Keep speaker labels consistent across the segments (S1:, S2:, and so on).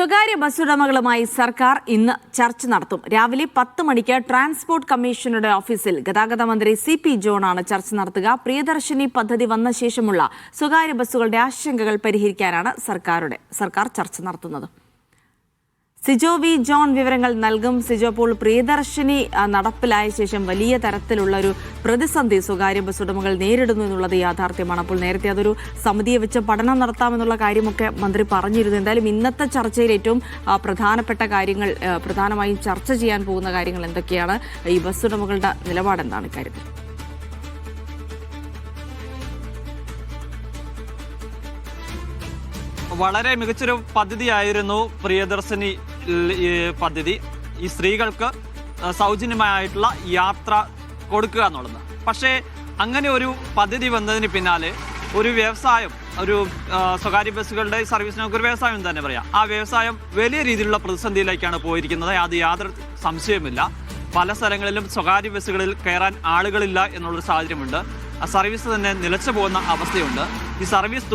S1: സ്വകാര്യ ബസ് ഉടമകളുമായി സർക്കാർ ഇന്ന് ചർച്ച നടത്തും. രാവിലെ 10 മണിക്ക് ട്രാൻസ്പോർട്ട് കമ്മീഷണറുടെ ഓഫീസിൽ ഗതാഗത മന്ത്രി CP ജോണാണ് ചർച്ച നടത്തുക. പ്രിയദർശിനി പദ്ധതി വന്ന ശേഷമുള്ള സ്വകാര്യ ബസ്സുകളുടെ ആശങ്കകൾ പരിഹരിക്കാനാണ് സർക്കാർ ചർച്ച നടത്തുന്നത്. സിജോ വി ജോൺ വിവരങ്ങൾ നൽകും. സിജോ, അപ്പോൾ പ്രിയദർശിനി നടപ്പിലായ ശേഷം വലിയ തരത്തിലുള്ള ഒരു പ്രതിസന്ധി സ്വകാര്യ ബസ് ഉടമകൾ നേരിടുന്നു എന്നുള്ളത് യാഥാർത്ഥ്യമാണ്. അപ്പോൾ നേരത്തെ അതൊരു സമിതിയെ വെച്ച് പഠനം നടത്താമെന്നുള്ള കാര്യമൊക്കെ മന്ത്രി പറഞ്ഞിരുന്നു. എന്തായാലും ഇന്നത്തെ ചർച്ചയിൽ ഏറ്റവും പ്രധാനപ്പെട്ട കാര്യങ്ങൾ, പ്രധാനമായും ചർച്ച ചെയ്യാൻ പോകുന്ന കാര്യങ്ങൾ എന്തൊക്കെയാണ്? ഈ ബസ് ഉടമകളുടെ നിലപാട് എന്താണ് ഇക്കാര്യത്തിൽ?
S2: വളരെ മികച്ചൊരു പദ്ധതിയായിരുന്നു പ്രിയദർശിനി പദ്ധതി. ഈ സ്ത്രീകൾക്ക് സൗജന്യമായിട്ടുള്ള യാത്ര കൊടുക്കുക എന്നുള്ളത്. പക്ഷേ അങ്ങനെ ഒരു പദ്ധതി വന്നതിന് പിന്നാലെ ഒരു വ്യവസായം, ഒരു സ്വകാര്യ ബസ്സുകളുടെ സർവീസ്, നമുക്കൊരു വ്യവസായം തന്നെ പറയാം, ആ വ്യവസായം വലിയ രീതിയിലുള്ള പ്രതിസന്ധിയിലേക്കാണ് പോയിരിക്കുന്നത്. അത് യാതൊരു സംശയമില്ല. പല സ്ഥലങ്ങളിലും സ്വകാര്യ ബസ്സുകളിൽ കയറാൻ ആളുകളില്ല എന്നുള്ളൊരു സാഹചര്യമുണ്ട്. ആ സർവീസ് തന്നെ നിലച്ചു പോകുന്ന അവസ്ഥയുണ്ട്. ഈ സർവീസ്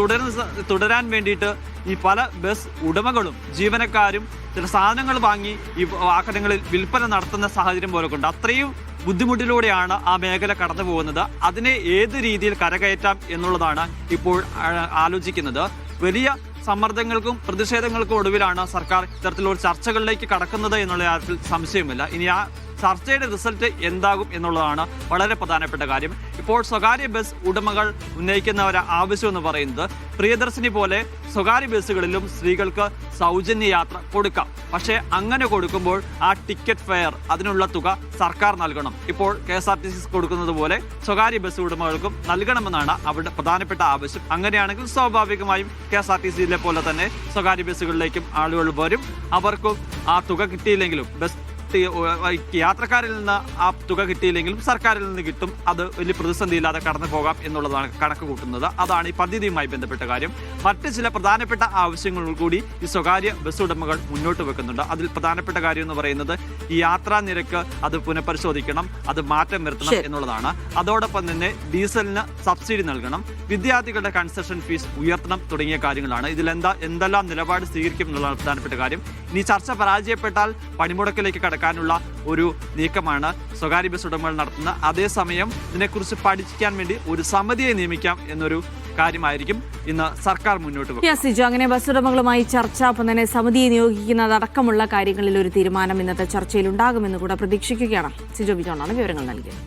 S2: തുടരാൻ വേണ്ടിയിട്ട് ഈ പല ബസ് ഉടമകളും ജീവനക്കാരും ചില സാധനങ്ങൾ വാങ്ങി ഈ വാഹനങ്ങളിൽ വിൽപ്പന നടത്തുന്ന സാഹചര്യം പോലൊക്കെ ഉണ്ട്. അത്രയും ബുദ്ധിമുട്ടിലൂടെയാണ് ആ മേഖല കടന്നു പോകുന്നത്. അതിനെ ഏത് രീതിയിൽ കരകയറ്റാം എന്നുള്ളതാണ് ഇപ്പോൾ ആലോചിക്കുന്നത്. വലിയ സമ്മർദ്ദങ്ങൾക്കും പ്രതിഷേധങ്ങൾക്കും ഒടുവിലാണ് സർക്കാർ ഇത്തരത്തിലുള്ള ചർച്ചകളിലേക്ക് കടക്കുന്നത് എന്നുള്ള കാര്യത്തിൽ സംശയമില്ല. ഇനി ആ ചർച്ചയുടെ റിസൾട്ട് എന്താകും എന്നുള്ളതാണ് വളരെ പ്രധാനപ്പെട്ട കാര്യം. ഇപ്പോൾ സ്വകാര്യ ബസ് ഉടമകൾ ഉന്നയിക്കുന്ന ഒരു ആവശ്യം എന്ന് പറയുന്നത് പ്രിയദർശിനി പോലെ സ്വകാര്യ ബസ്സുകളിലും സ്ത്രീകൾക്ക് സൗജന്യ യാത്ര കൊടുക്കാം. പക്ഷേ അങ്ങനെ കൊടുക്കുമ്പോൾ ആ ടിക്കറ്റ് ഫെയർ, അതിനുള്ള തുക സർക്കാർ നൽകണം. ഇപ്പോൾ KSRTC കൊടുക്കുന്നത് പോലെ സ്വകാര്യ ബസ് ഉടമകൾക്കും നൽകണമെന്നാണ് അവരുടെ പ്രധാനപ്പെട്ട ആവശ്യം. അങ്ങനെയാണെങ്കിൽ സ്വാഭാവികമായും KSRTCയിലെ പോലെ തന്നെ സ്വകാര്യ ബസ്സുകളിലേക്കും ആളുകൾ വരും. അവർക്കും ആ തുക കിട്ടിയില്ലെങ്കിലും, ബസ് യാത്രക്കാരിൽ നിന്ന് ആ തുക കിട്ടിയില്ലെങ്കിലും സർക്കാരിൽ നിന്ന് കിട്ടും. അത് വലിയ പ്രതിസന്ധിയില്ലാതെ കടന്നു പോകാം എന്നുള്ളതാണ് കണക്ക് കൂട്ടുന്നത്. അതാണ് ഈ പദ്ധതിയുമായി ബന്ധപ്പെട്ട കാര്യം. മറ്റ് ചില പ്രധാനപ്പെട്ട ആവശ്യങ്ങൾ കൂടി ഈ സ്വകാര്യ ബസ് ഉടമകൾ മുന്നോട്ട് വെക്കുന്നുണ്ട്. അതിൽ പ്രധാനപ്പെട്ട കാര്യം എന്ന് പറയുന്നത് ഈ യാത്രാ നിരക്ക് അത് പുനഃപരിശോധിക്കണം, അത് മാറ്റം വരുത്തണം എന്നുള്ളതാണ്. അതോടൊപ്പം തന്നെ ഡീസലിന് സബ്സിഡി നൽകണം, വിദ്യാർത്ഥികളുടെ കൺസെഷൻ ഫീസ് ഉയർത്തണം തുടങ്ങിയ കാര്യങ്ങളാണ്. എന്തെല്ലാം നിലപാട് സ്വീകരിക്കും എന്നുള്ളതാണ് പ്രധാനപ്പെട്ട കാര്യം. ഇനി ചർച്ച പരാജയപ്പെട്ടാൽ പണിമുടക്കിലേക്ക് കടക്കാനുള്ള ഒരു നീക്കമാണ് സ്വകാര്യ ബസ് ഉടമകൾ നടത്തുന്നത്. അതേസമയം ഇതിനെക്കുറിച്ച് പഠിക്കാൻ വേണ്ടി ഒരു സമിതിയെ നിയമിക്കാം എന്നൊരു കാര്യമായിരിക്കും ഇന്ന് സർക്കാർ മുന്നോട്ട് വെക്കുന്നത്.
S1: അങ്ങനെ ബസ് ഉടമകളുമായി ചർച്ച, ഒപ്പം തന്നെ സമിതിയെ നിയോഗിക്കുന്നതടക്കമുള്ള കാര്യങ്ങളിൽ ഒരു തീരുമാനം ഇന്നത്തെ ചർച്ചയിൽ ഉണ്ടാകുമെന്ന് കൂടെ പ്രതീക്ഷിക്കുകയാണ്. സിജോ വി ജോണാണ് വിവരങ്ങൾ നൽകിയത്.